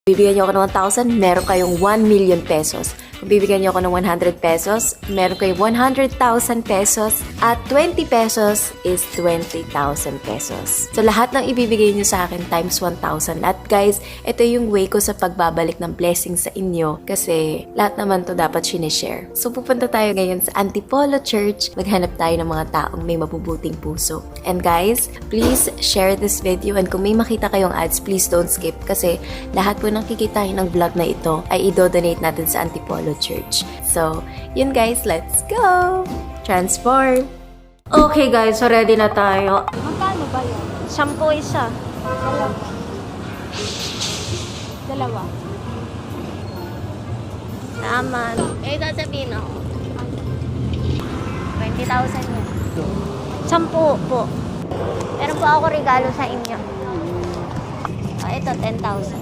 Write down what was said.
Bibigyan niyo ako ng 1,000, meron kayong 1 million pesos. Kung bibigyan niyo ako ng 100 pesos, meron kayong 100,000 pesos. At 20 pesos is 20,000 pesos. So, lahat ng ibibigay niyo sa akin times 1,000. At guys, ito yung way ko sa pagbabalik ng blessing sa inyo. Kasi lahat naman to dapat sinishare. So, pupunta tayo ngayon sa Antipolo Church. Maghanap tayo ng mga taong may mabubuting puso. And guys, please share this video. And kung may makita kayong ads, please don't skip. Kasi lahat po ng kikitain ng vlog na ito ay i-donate natin sa Antipolo Church. So, yun guys, let's go! Transform! Okay guys, so ready na tayo. Magkano ba yun? 10 isa. Dalawa. Naman. Eh, sasabihin ako. 20,000 yun. 10 po. Meron po ako regalo sa inyo. Ito, 10,000.